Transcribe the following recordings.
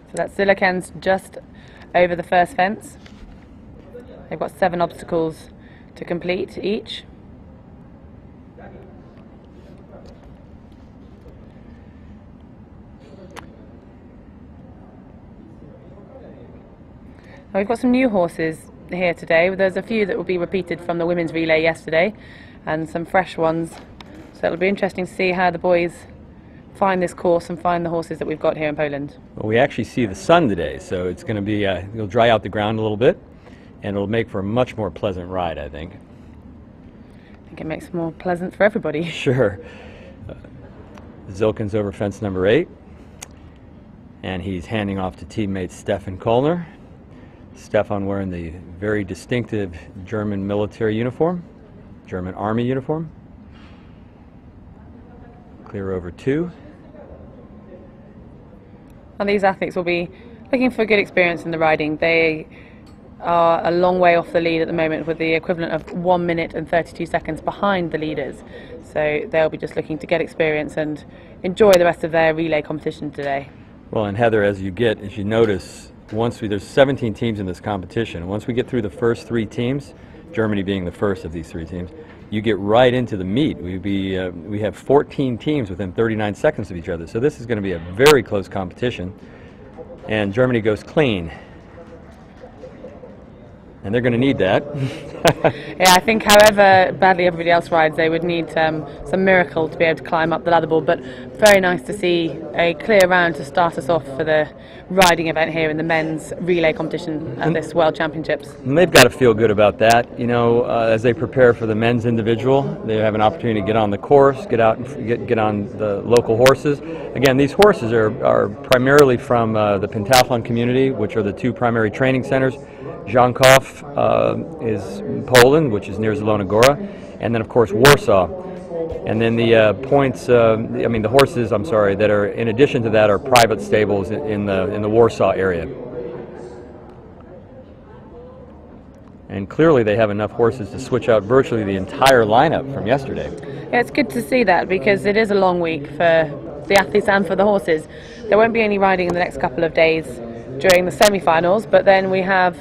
So that's Zillikens just over the first fence. They've got 7 obstacles to complete each. Now we've got some new horses here today. There's a few that will be repeated from the women's relay yesterday and some fresh ones. So it'll be interesting to see how the boys find this course and find the horses that we've got here in Poland. Well, we actually see the sun today, so it's going to be, it'll dry out the ground a little bit, and it'll make for a much more pleasant ride, I think. I think it makes it more pleasant for everybody. Sure. Zilken's over fence number 8, and he's handing off to teammate Stefan Kollner. Stefan wearing the very distinctive German military uniform, German Army uniform. Clear over 2. And these athletes will be looking for good experience in the riding. They are a long way off the lead at the moment, with the equivalent of 1 minute and 32 seconds behind the leaders. So they'll be just looking to get experience and enjoy the rest of their relay competition today. Well, and Heather, as you notice, there's 17 teams in this competition. Once we get through the first 3 teams, Germany being the first of these 3 teams, you get right into the meat. We have 14 teams within 39 seconds of each other, so this is going to be a very close competition. And Germany goes clean, and they're going to need that. Yeah, I think however badly everybody else rides, they would need some miracle to be able to climb up the ladder board. But very nice to see a clear round to start us off for the riding event here in the men's relay competition at this World Championships. And they've got to feel good about that. You know, as they prepare for the men's individual, they have an opportunity to get on the course, get out and get on the local horses. Again, these horses are primarily from the Pentathlon community, which are the 2 primary training centers. Jankow is Poland, which is near Zielona Góra, and then of course Warsaw. And then the the horses, I'm sorry, that are in addition to that are private stables in the Warsaw area. And clearly they have enough horses to switch out virtually the entire lineup from yesterday. Yeah, it's good to see that, because it is a long week for the athletes and for the horses. There won't be any riding in the next couple of days during the semi-finals, but then we have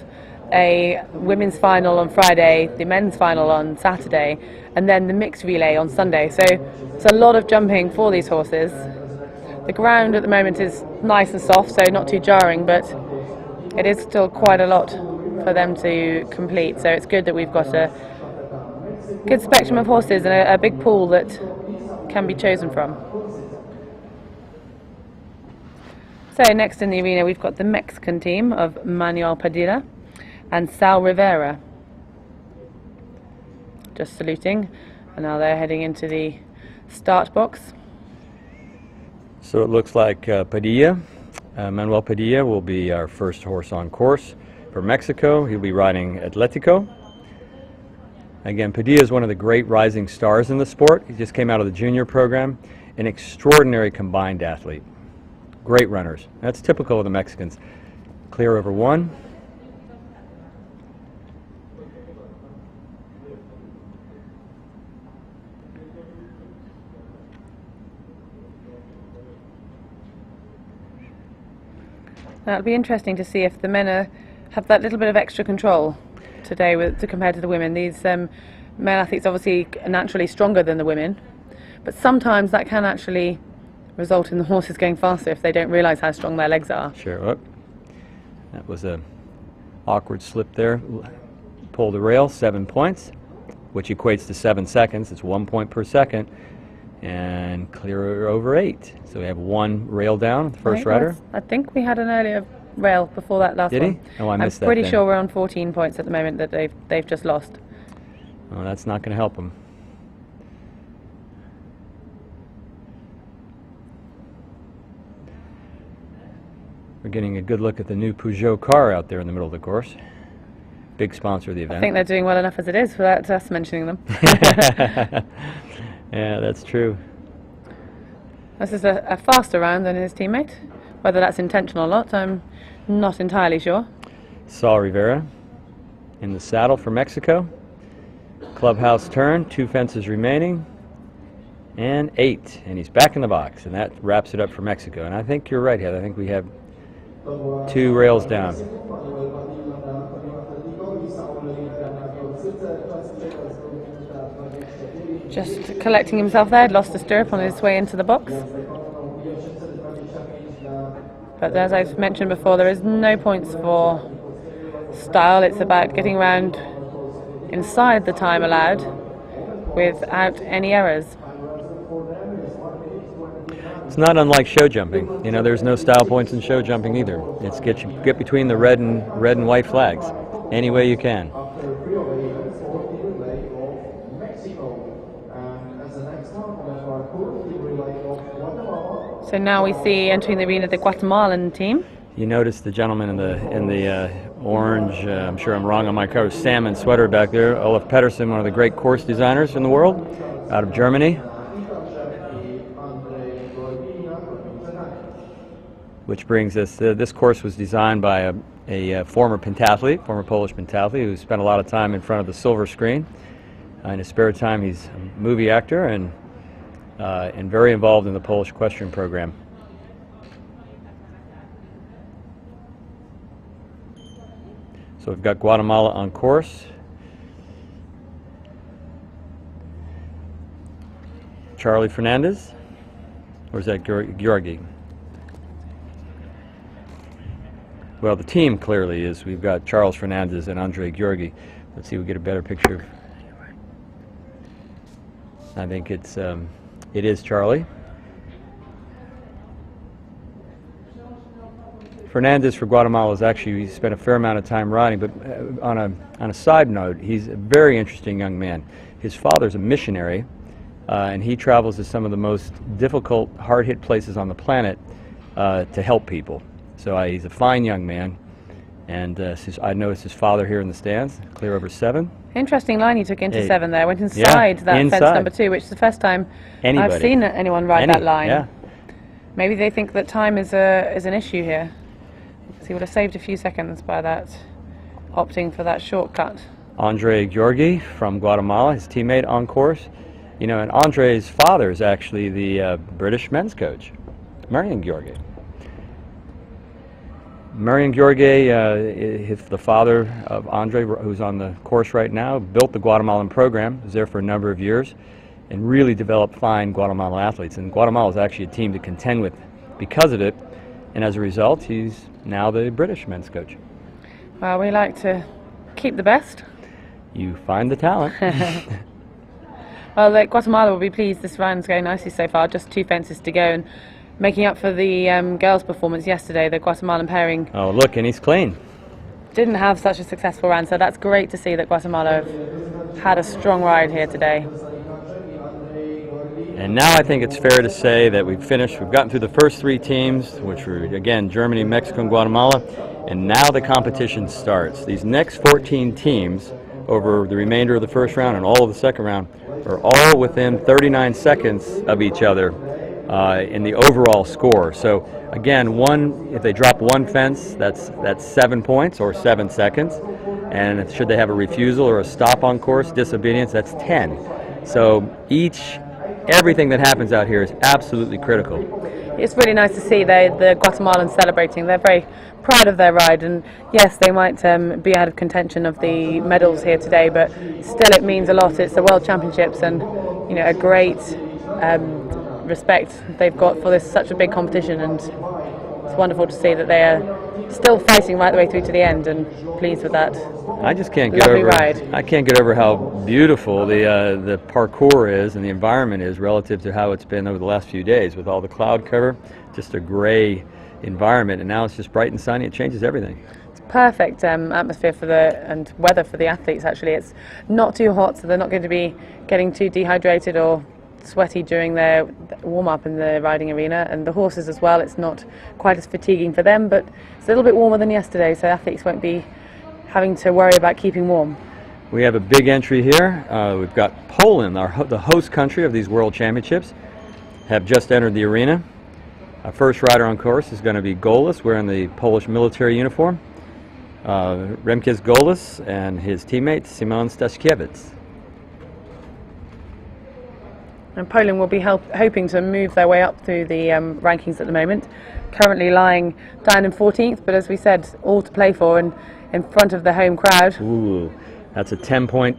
a women's final on Friday, the men's final on Saturday, and then the mixed relay on Sunday. So it's a lot of jumping for these horses. The ground at the moment is nice and soft, so not too jarring, but it is still quite a lot for them to complete. So it's good that we've got a good spectrum of horses and a big pool that can be chosen from. So next in the arena we've got the Mexican team of Manuel Padilla and Sal Rivera, just saluting, and now they're heading into the start box. So it looks like Manuel Padilla will be our first horse on course for Mexico. He'll be riding Atletico. Again, Padilla is one of the great rising stars in the sport. He just came out of the junior program, an extraordinary combined athlete. Great runners. That's typical of the Mexicans. Clear over 1. Now it'll be interesting to see if the men have that little bit of extra control today compared to the women. These men athletes obviously are naturally stronger than the women, but sometimes that can actually result in the horses going faster if they don't realise how strong their legs are. Sure. Oh, that was a awkward slip there. Pull the rail, 7 points, which equates to 7 seconds. It's 1 point per second. And clear over 8. So we have 1 rail down, the first rider. I think we had an earlier rail before that last one. Did he? Oh, I missed that. I'm pretty sure we're on 14 points at the moment that they've just lost. Well, that's not going to help them. We're getting a good look at the new Peugeot car out there in the middle of the course. Big sponsor of the event. I think they're doing well enough as it is without us mentioning them. Yeah, that's true. This is a faster round than his teammate. Whether that's intentional or not, I'm not entirely sure. Sal Rivera in the saddle for Mexico. Clubhouse turn, 2 fences remaining. and 8, and he's back in the box, and that wraps it up for Mexico. And I think you're right, Heather. I think we have 2 rails down. Just collecting himself there, lost a stirrup on his way into the box. But as I've mentioned before, there is no points for style. It's about getting around inside the time allowed without any errors. It's not unlike show jumping. You know, there's no style points in show jumping either. It's get between the red and white flags any way you can. So now we see entering the arena the Guatemalan team. You notice the gentleman in the orange, I'm sure I'm wrong on my cover, salmon sweater back there, Olaf Pettersson, one of the great course designers in the world, out of Germany. Which brings us, this course was designed by a former pentathlete, former Polish pentathlete, who spent a lot of time in front of the silver screen. In his spare time, he's a movie actor and very involved in the Polish equestrian program. So we've got Guatemala on course. Charlie Fernandez, or is that Georgi? Well, the team clearly is. We've got Charles Fernandez and Andre Georgi. Let's see if we get a better picture. I think it is Charlie. Fernandez for Guatemala has actually spent a fair amount of time riding, but on a side note, he's a very interesting young man. His father's a missionary, and he travels to some of the most difficult, hard-hit places on the planet to help people. So he's a fine young man, and I noticed his father here in the stands, clear over 7. Interesting line he took into 7 there, went inside that fence number 2, which is the first time I've seen anyone ride that line. Yeah. Maybe they think that time is an issue here. So he would have saved a few seconds by that, opting for that shortcut. Andre Georgi from Guatemala, his teammate on course. You know, and Andre's father is actually the British men's coach, Marion Georgi. Marion Georgi, the father of Andre, who's on the course right now, built the Guatemalan program, was there for a number of years, and really developed fine Guatemalan athletes. And Guatemala is actually a team to contend with because of it, and as a result, he's now the British men's coach. Well, we like to keep the best. You find the talent. Well, Guatemala will be pleased. This round's going nicely so far, just 2 fences to go, and making up for the girls' performance yesterday, the Guatemalan pairing. Oh, look, and he's clean. Didn't have such a successful round, so that's great to see that Guatemala have had a strong ride here today. And now I think it's fair to say that we've gotten through the first 3 teams, which were, again, Germany, Mexico, and Guatemala, and now the competition starts. These next 14 teams, over the remainder of the first round and all of the second round, are all within 39 seconds of each other in the overall score. So again, if they drop 1 fence, that's 7 points or 7 seconds. And should they have a refusal or a stop on course, disobedience, that's 10. So everything that happens out here is absolutely critical. It's really nice to see the Guatemalans celebrating. They're very proud of their ride, and yes, they might be out of contention of the medals here today, but still it means a lot. It's the World Championships, and you know, a great respect they've got for such a big competition, and it's wonderful to see that they are still fighting right the way through to the end, and pleased with that. I just can't get over. Ride. I can't get over how beautiful the parkour is and the environment is relative to how it's been over the last few days with all the cloud cover, just a gray environment, and now it's just bright and sunny. It changes everything. It's perfect atmosphere and weather for the athletes. Actually, it's not too hot, so they're not going to be getting too dehydrated or sweaty during their warm-up in the riding arena, and the horses as well. It's not quite as fatiguing for them, but it's a little bit warmer than yesterday, so athletes won't be having to worry about keeping warm. We have a big entry here. We've got Poland, the host country of these World Championships, have just entered the arena. Our first rider on course is going to be Golis, wearing the Polish military uniform. Remkes Golis and his teammate Simon Staszkiewicz. And Poland will be hoping to move their way up through the rankings at the moment. Currently lying down in 14th, but as we said, all to play for and in front of the home crowd. Ooh, that's a 10-point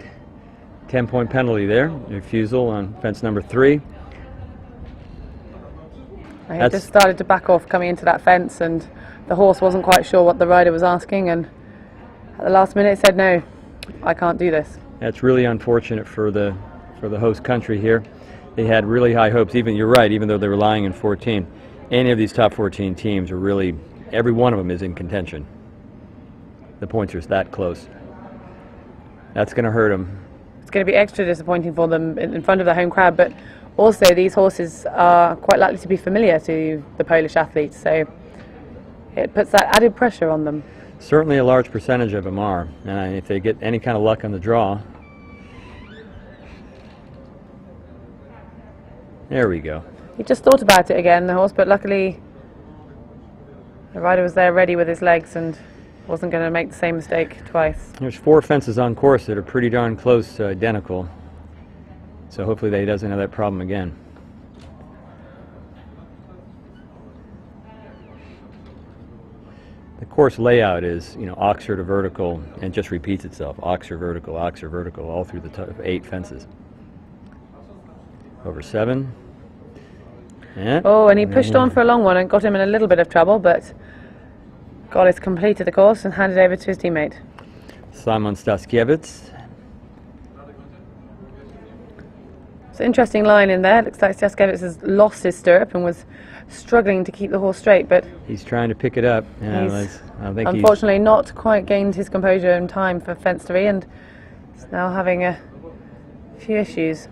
penalty there. Refusal on fence number 3. He just started to back off coming into that fence, and the horse wasn't quite sure what the rider was asking, and at the last minute said, no, I can't do this. That's really unfortunate for the host country here. They had really high hopes. You're right, even though they were lying in 14. Any of these top 14 teams are really, every one of them is in contention. The points are that close. That's going to hurt them. It's going to be extra disappointing for them in front of the home crowd, but also these horses are quite likely to be familiar to the Polish athletes, so it puts that added pressure on them. Certainly a large percentage of them are, and if they get any kind of luck on the draw. There we go. He just thought about it again, the horse, but luckily the rider was there ready with his legs and wasn't going to make the same mistake twice. There's 4 fences on course that are pretty darn close to identical, so hopefully he doesn't have that problem again. The course layout is, oxer to vertical, and just repeats itself. Oxer vertical, all through the 8 fences. Over 7. And he pushed on for a long one and got him in a little bit of trouble, but Golis completed the course and handed over to his teammate. Simon Staskiewicz. It's an interesting line in there. It looks like Staskiewicz has lost his stirrup and was struggling to keep the horse straight, but he's trying to pick it up. I think unfortunately not quite gained his composure in time for fence 3, and is now having a few issues.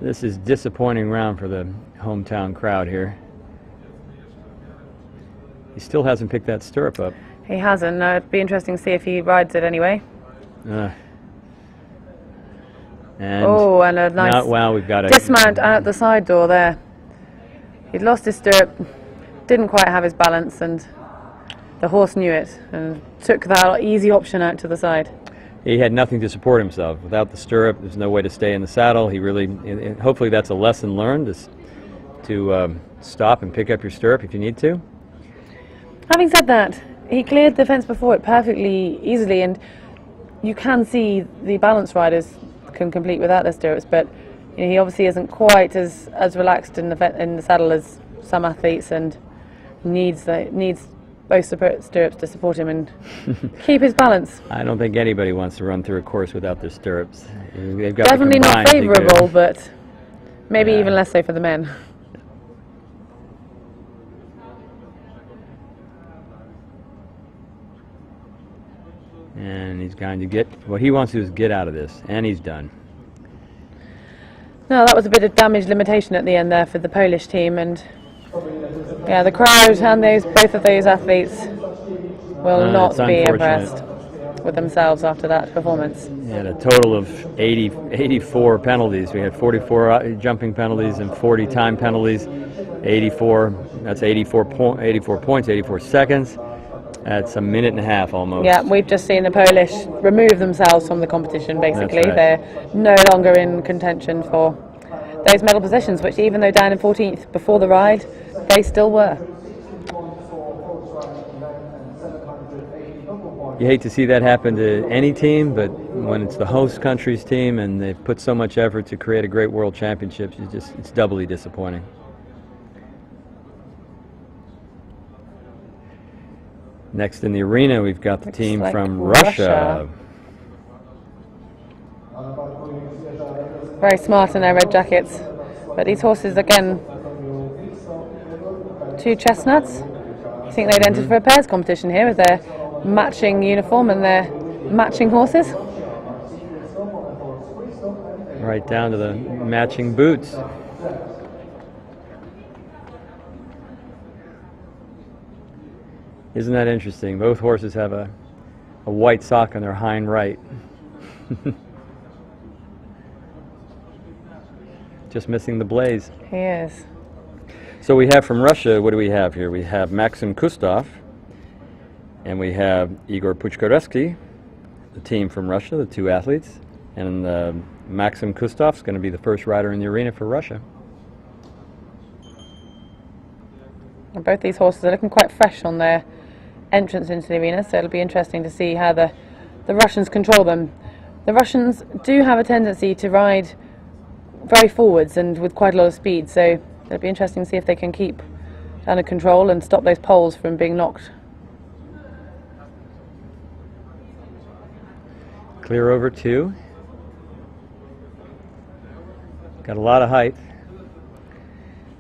This is disappointing round for the hometown crowd here. He still hasn't picked that stirrup up. He hasn't. It'd be interesting to see if he rides it anyway. And a nice we've got a dismount out the side door there. He'd lost his stirrup, didn't quite have his balance, and the horse knew it and took that easy option out to the side. He had nothing to support himself. Without the stirrup, there's no way to stay in the saddle. Hopefully that's a lesson learned, to stop and pick up your stirrup if you need to. Having said that, he cleared the fence before it perfectly easily, and you can see the balance riders can complete without their stirrups, but he obviously isn't quite as relaxed in the saddle as some athletes, and needs both stirrups to support him and keep his balance. I don't think anybody wants to run through a course without their stirrups. They've got definitely not favourable, but maybe even less so for the men. And he's going to get what he wants to do is get out of this, and he's done. No, that was a bit of damage limitation at the end there for the Polish team, and the crowd and both of those athletes will not be impressed with themselves after that performance. We had a total of 84 penalties. We had 44 jumping penalties and 40 time penalties. 84. That's 84 points, 84 seconds. That's a minute and a half almost. Yeah, we've just seen the Polish remove themselves from the competition, basically. Right. They're no longer in contention for those medal positions, which even though down in 14th before the ride, they still were. You hate to see that happen to any team, but when it's the host country's team and they've put so much effort to create a great world championships, it's doubly disappointing. Next in the arena, we've got the team from Russia. Very smart in their red jackets. But these horses, again, 2 chestnuts. I think they'd entered for a pairs competition here with their matching uniform and their matching horses. Right down to the matching boots. Isn't that interesting? Both horses have a white sock on their hind right. Just missing the blaze. He is. So we have from Russia, what do we have here? We have Maxim Kustov, and we have Igor Puchkareski, the team from Russia, the 2 athletes, and Maxim Kustov's going to be the first rider in the arena for Russia. And both these horses are looking quite fresh on their entrance into the arena, so it'll be interesting to see how the Russians control them. The Russians do have a tendency to ride very forwards and with quite a lot of speed, so it'll be interesting to see if they can keep under control and stop those poles from being knocked. Clear over 2. Got a lot of height.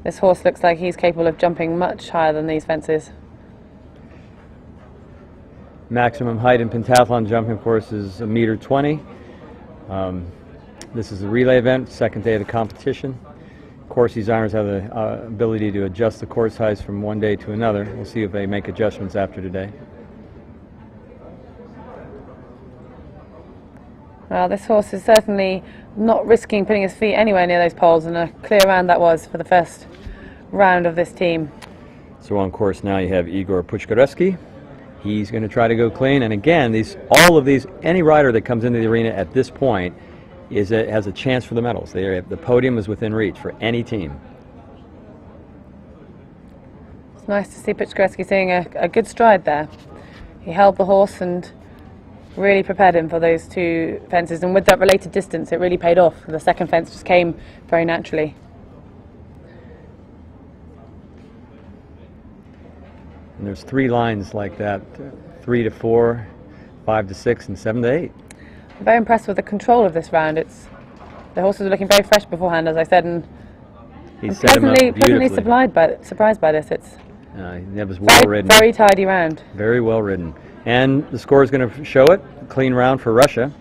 This horse looks like he's capable of jumping much higher than these fences. Maximum height in pentathlon jumping, of course, is 1.20 meters. This is a relay event, second day of the competition. Of course, these irons have the ability to adjust the course heights from one day to another. We'll see if they make adjustments after today. Well, this horse is certainly not risking putting his feet anywhere near those poles, and a clear round that was for the first round of this team. So on course now you have Igor Puchkareski. He's going to try to go clean, and again, all of these, any rider that comes into the arena at this point has a chance for the medals. The podium is within reach for any team. It's nice to see Puchkareski seeing a good stride there. He held the horse and really prepared him for those two fences, and with that related distance it really paid off. The second fence just came very naturally. And there's 3 lines like that, 3 to 4, 5 to 6, and 7 to 8. I'm very impressed with the control of this round. The horses are looking very fresh beforehand, as I said, and He I'm set him up pleasantly beautifully. surprised by this. It's That was well ridden. very tidy round. Very well ridden. And the score is going to show it. Clean round for Russia,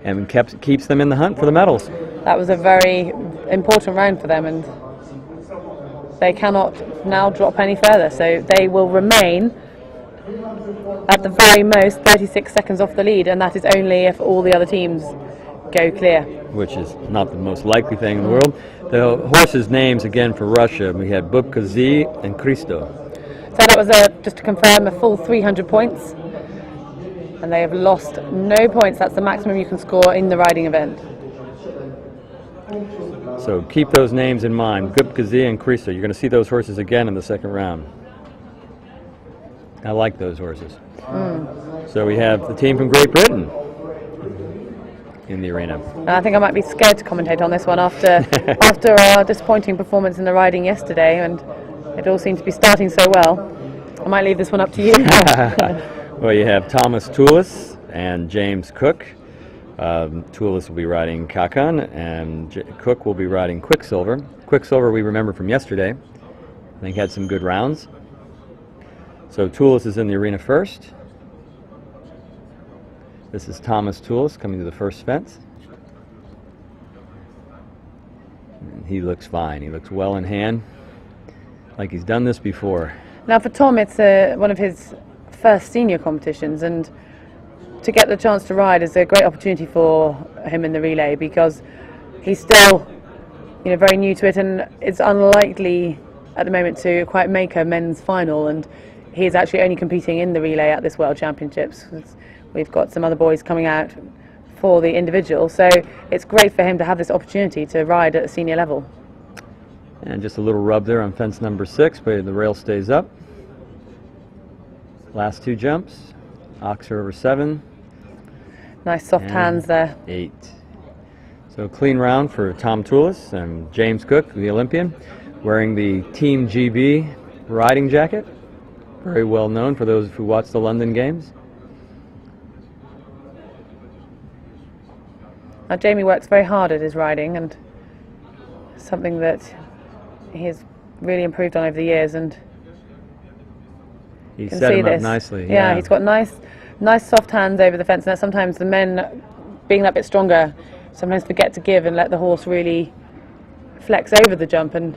and keeps them in the hunt for the medals. That was a very important round for them, and they cannot now drop any further, so they will remain at the very most 36 seconds off the lead, and that is only if all the other teams go clear. Which is not the most likely thing in the world. The horses' names again for Russia, we had Bubka Z and Christo. So that was, just to confirm, a full 300 points, and they have lost no points. That's the maximum you can score in the riding event. So keep those names in mind, Bubka Z and Christo. You're going to see those horses again in the second round. I like those horses. So we have the team from Great Britain in the arena. And I think I might be scared to commentate on this one after our disappointing performance in the riding yesterday, and it all seemed to be starting so well. I might leave this one up to you. Well, you have Thomas Toulis and James Cook. Toulis will be riding Kakan, and Cook will be riding Quicksilver. Quicksilver we remember from yesterday. I think had some good rounds. So Toulis is in the arena first. This is Thomas Toulis coming to the first fence. And he looks fine. He looks well in hand, like he's done this before. Now for Tom, it's one of his first senior competitions, and to get the chance to ride is a great opportunity for him in the relay, because he's still, very new to it, and it's unlikely at the moment to quite make a men's final, and he's actually only competing in the relay at this World Championships. We've got some other boys coming out for the individual, so it's great for him to have this opportunity to ride at a senior level. And just a little rub there on fence number 6, but the rail stays up. Last 2 jumps. Oxer over 7. Nice soft hands there. 8. So clean round for Tom Toulis and James Cook, the Olympian, wearing the Team GB riding jacket. Very well known for those who watch the London Games. Now Jamie works very hard at his riding, and something that he has really improved on over the years, and he set him up nicely. Yeah, he's got nice soft hands over the fence, and that sometimes the men, being that bit stronger, sometimes forget to give and let the horse really flex over the jump, and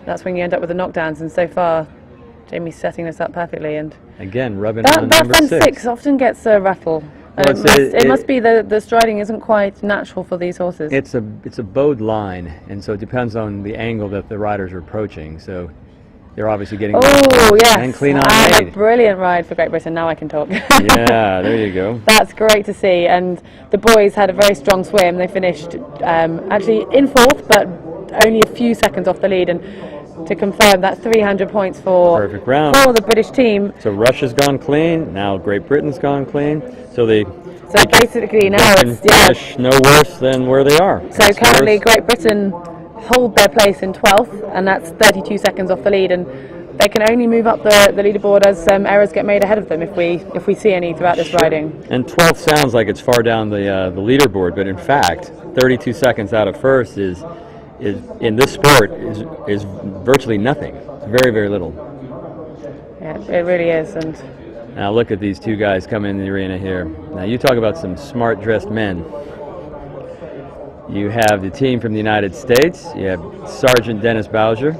that's when you end up with the knockdowns. And so far Jamie's setting this up perfectly, and again rubbing on number fence 6. 6 often gets a rattle. Well, it must be the striding isn't quite natural for these horses. It's a bowed line, and so it depends on the angle that the riders are approaching. So They're obviously getting Oh, yes. and clean on And a Nate. brilliant ride for Great Britain. Now I can talk. Yeah, there you go. That's great to see. And the boys had a very strong swim. They finished actually in fourth, but only a few seconds off the lead. And to confirm, that's 300 points for Perfect round. for the British team. So Russia's gone clean. Now Great Britain's gone clean. So they So basically now can it's finish no worse than where they are. So currently Great Britain hold their place in 12th, and that's 32 seconds off the lead, and they can only move up the leaderboard as errors get made ahead of them if we see any throughout this riding. And 12th sounds like it's far down the leaderboard, but in fact, 32 seconds out of first is in this sport is virtually nothing. It's very, very little. Yeah, it really is. And now look at these two guys come in the arena here. Now you talk about some smart dressed men. You have the team from the United States. You have Sergeant Dennis Bowser.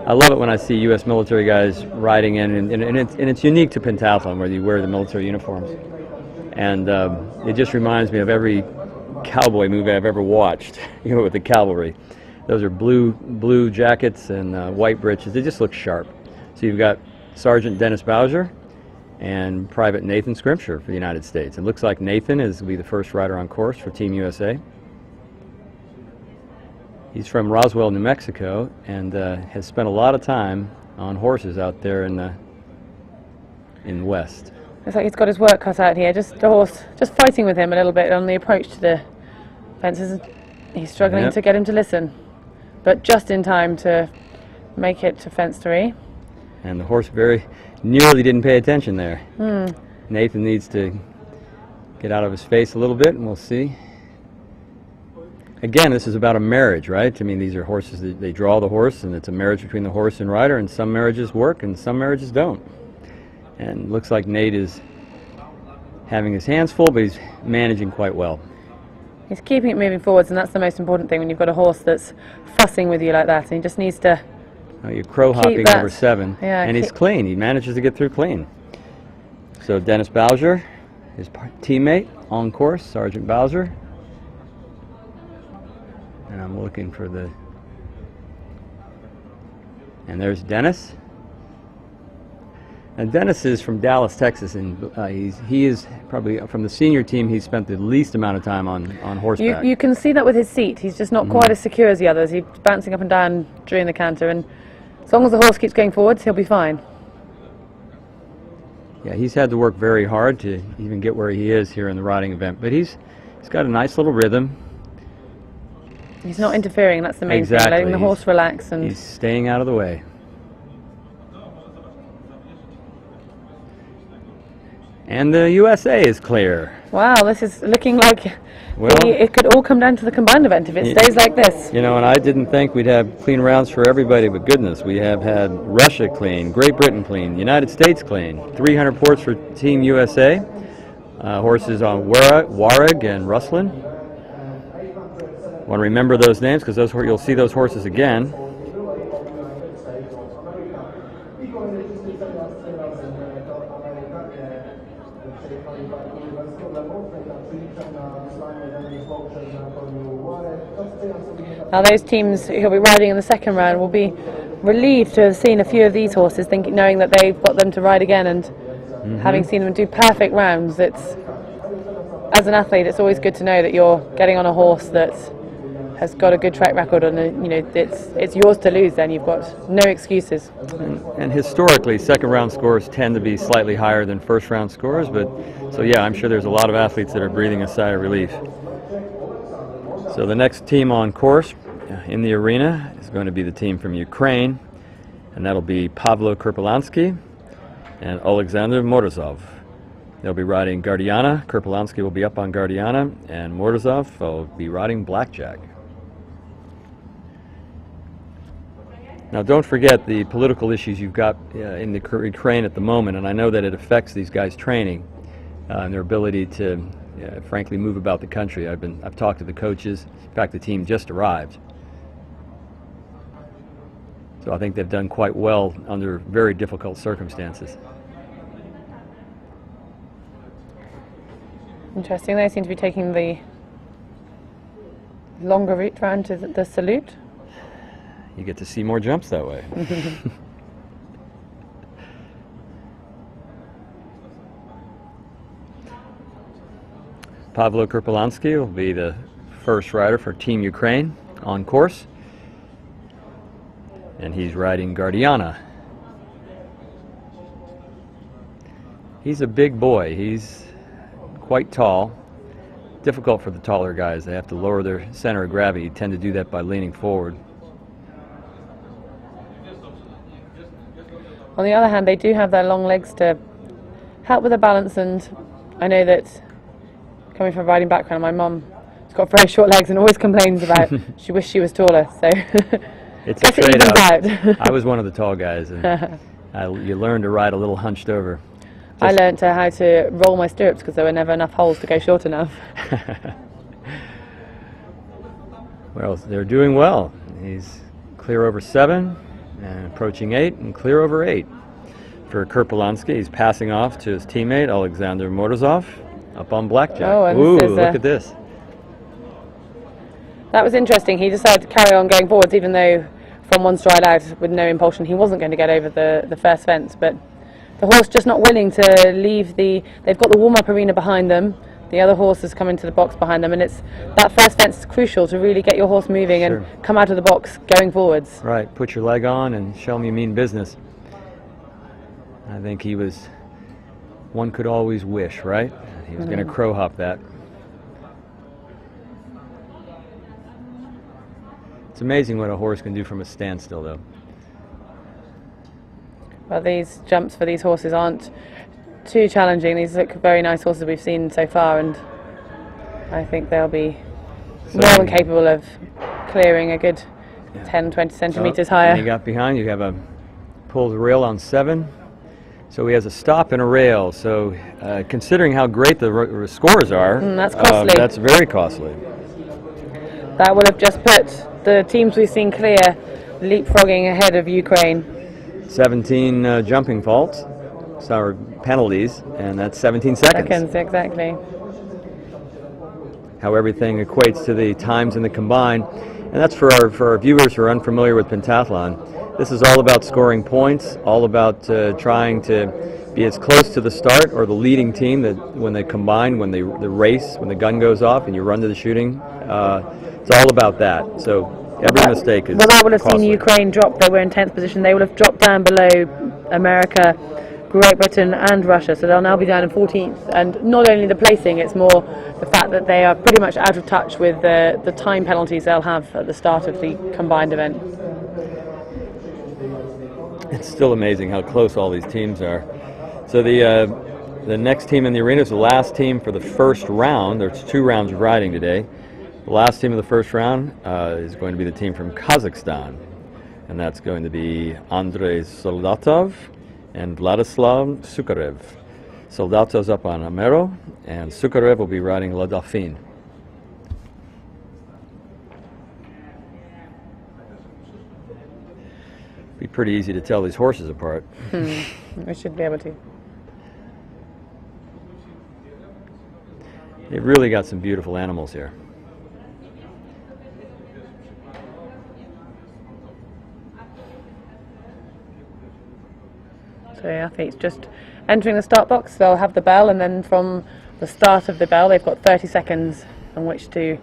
I love it when I see U.S. military guys riding in, and it's unique to pentathlon where you wear the military uniforms. And it just reminds me of every cowboy movie I've ever watched, you know, with the cavalry. Those are blue jackets and white breeches. They just look sharp. So you've got Sergeant Dennis Bowser and Private Nathan Scrimshire for the United States. It looks like Nathan will be the first rider on course for Team USA. He's from Roswell, New Mexico, and has spent a lot of time on horses out there in the West. it's like he's got his work cut out here. Just the horse, just fighting with him a little bit on the approach to the fences. He's struggling to get him to listen, but just in time to make it to fence 3. And the horse very nearly didn't pay attention there. Nathan needs to get out of his face a little bit, and we'll see. Again, this is about a marriage, right? I mean, these are horses that they draw the horse, and it's a marriage between the horse and rider, and some marriages work and some marriages don't. And looks like Nate is having his hands full, but he's managing quite well. He's keeping it moving forwards, and that's the most important thing when you've got a horse that's fussing with you like that. And he just needs to. Oh, you're crow hopping that. over 7, Yeah, and he's clean. He manages to get through clean. So Dennis Bowser, his teammate on course, Sergeant Bowser. And I'm looking for the. And there's Dennis. And Dennis is from Dallas, Texas, and he is probably from the senior team. He's spent the least amount of time on horseback. You can see that with his seat. He's just not quite as secure as the others. He's bouncing up and down during the canter, and as long as the horse keeps going forwards, he'll be fine. Yeah, he's had to work very hard to even get where he is here in the riding event, but he's got a nice little rhythm. He's not interfering. That's the main thing. Letting the horse relax, and he's staying out of the way. And the USA is clear. Wow, this is looking like Well, it could all come down to the combined event if it stays like this. You know, and I didn't think we'd have clean rounds for everybody, but goodness, we have had Russia clean, Great Britain clean, United States clean, 300 ports for Team USA, horses on Warwick and Russlin. Want to remember those names because you'll see those horses again. Now those teams who'll be riding in the second round will be relieved to have seen a few of these horses, knowing that they've got them to ride again, and having seen them do perfect rounds. As an athlete, it's always good to know that you're getting on a horse that has got a good track record, and it's yours to lose. Then you've got no excuses. And historically, second round scores tend to be slightly higher than first round scores, but so yeah, I'm sure there's a lot of athletes that are breathing a sigh of relief. So the next team on course in the arena is going to be the team from Ukraine, and that'll be Pavlo Kurpalansky and Alexander Morozov. They'll be riding Guardiana. Kurpalansky will be up on Guardiana, and Morozov will be riding Blackjack. Now don't forget the political issues you've got in the Ukraine at the moment, and I know that it affects these guys' training and their ability to frankly move about the country. I've talked to the coaches. In fact, the team just arrived. So I think they've done quite well under very difficult circumstances. Interesting. They seem to be taking the longer route round to the salute. You get to see more jumps that way. Pavlo Kurpolansky will be the first rider for Team Ukraine on course. And he's riding Guardiana. He's a big boy. He's quite tall. Difficult for the taller guys. They have to lower their center of gravity. You tend to do that by leaning forward. On the other hand, they do have their long legs to help with the balance, and I know that coming from a riding background, my mum has got very short legs and always complains about she wished she was taller, so it's a trade-off. I was one of the tall guys, and you learn to ride a little hunched over. I learned how to roll my stirrups because there were never enough holes to go short enough. Well, they're doing well. He's clear over 7 and approaching 8 and clear over 8. For Kurpolansky, he's passing off to his teammate Alexander Morozov up on blackjack. Oh, and ooh, look at this. That was interesting. He decided to carry on going forwards, even though from one stride out with no impulsion he wasn't going to get over the first fence, but the horse just not willing to leave they've got the warm-up arena behind them, the other horses come into the box behind them, and it's that first fence is crucial to really get your horse moving and come out of the box going forwards. Right, put your leg on and show them you mean business. I think one could always wish, right? He was going to crow hop that. It's amazing what a horse can do from a standstill, though. Well, these jumps for these horses aren't too challenging. These look very nice horses we've seen so far, and I think they'll be more than capable of clearing a good 10-20 centimetres higher. You got behind, you have a pull the rail on 7. So he has a stop and a rail. So considering how great the scores are, that's costly. That's very costly. That would have just put the teams we've seen clear leapfrogging ahead of Ukraine. 17 jumping faults, so penalties, and that's 17 seconds. Exactly. How everything equates to the times in the combine, and that's for our viewers who are unfamiliar with pentathlon. This is all about scoring points, all about trying to be as close to the start or the leading team that when they combine, when they race, when the gun goes off and you run to the shooting. It's all about that. So. Every mistake is that would have costly. seen Ukraine drop. They were in 10th position. They would have dropped down below America, Great Britain and Russia. So they'll now be down in 14th. And not only the placing, it's more the fact that they are pretty much out of touch with the time penalties they'll have at the start of the combined event. It's still amazing how close all these teams are. So the next team in the arena is the last team for the first round. There's 2 rounds of riding today. The last team of the first round is going to be the team from Kazakhstan, and that's going to be Andrei Soldatov and Vladislav Sukarev. Soldatov's up on Amero, and Sukarev will be riding La Dauphine. Be pretty easy to tell these horses apart. We should be able to. They've really got some beautiful animals here. So the athletes just entering the start box, they'll have the bell, and then from the start of the bell they've got 30 seconds in which to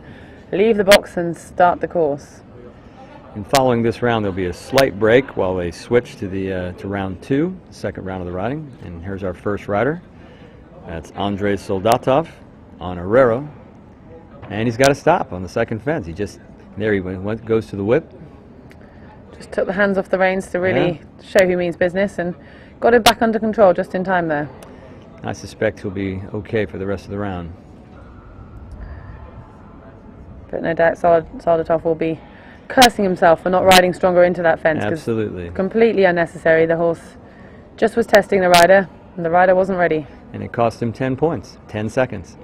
leave the box and start the course. And following this round there'll be a slight break while they switch to round 2, the second round of the riding. And here's our first rider. That's Andrei Soldatov on Herrero, and he's got to stop on the second fence. He goes to the whip. Just took the hands off the reins to really show who means business and got it back under control just in time there. I suspect he'll be okay for the rest of the round. But no doubt Soldatov will be cursing himself for not riding stronger into that fence. Absolutely. Completely unnecessary. The horse just was testing the rider, and the rider wasn't ready. And it cost him 10 points, 10 seconds.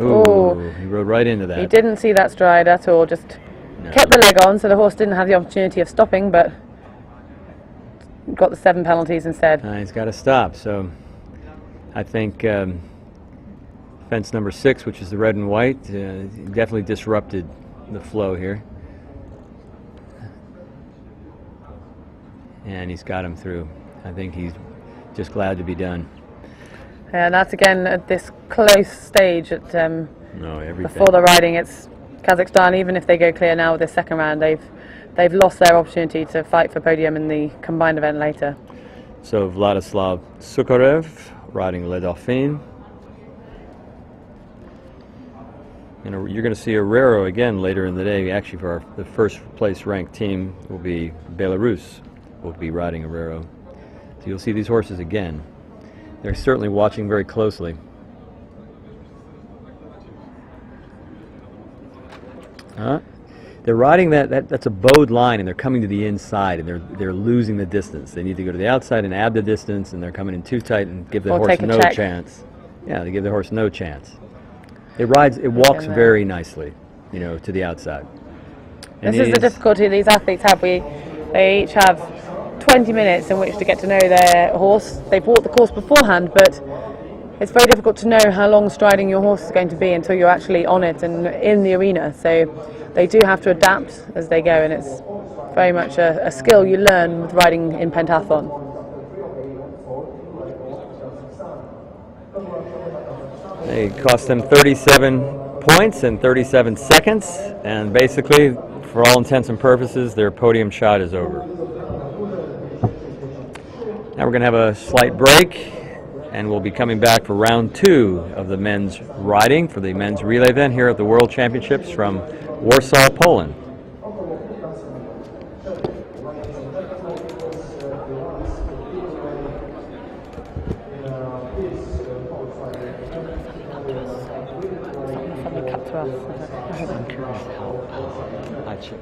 Ooh, he rode right into that. He didn't see that stride at all, just kept the leg on, so the horse didn't have the opportunity of stopping, but got the 7 penalties instead. He's got to stop, so I think fence number 6, which is the red and white, definitely disrupted the flow here. And he's got him through. I think he's just glad to be done. And that's again at this close stage at No, everything. before the riding. It's Kazakhstan. Even if they go clear now with this second round, they've lost their opportunity to fight for podium in the combined event later. So Vladislav Sukharev riding Le Dauphine. And you're going to see Herrero again later in the day. Actually, for the first place ranked team will be Belarus. Will be riding Herrero. So you'll see these horses again. They're certainly watching very closely. They're riding that's a bowed line, and they're coming to the inside, and they're losing the distance. They need to go to the outside and add the distance, and they're coming in too tight and give the horse no chance. Yeah, they give the horse no chance. It walks very nicely, you know, to the outside. And this is the difficulty these athletes have. They each have 20 minutes in which to get to know their horse. They've walked the course beforehand, but it's very difficult to know how long striding your horse is going to be until you're actually on it and in the arena. So they do have to adapt as they go, and it's very much a skill you learn with riding in pentathlon. It cost them 37 points and 37 seconds, and basically, for all intents and purposes, their podium shot is over. Now we're going to have a slight break, and we'll be coming back for round 2 of the men's riding for the men's relay event here at the World Championships from Warsaw, Poland. Something cut to us. I'm curious how much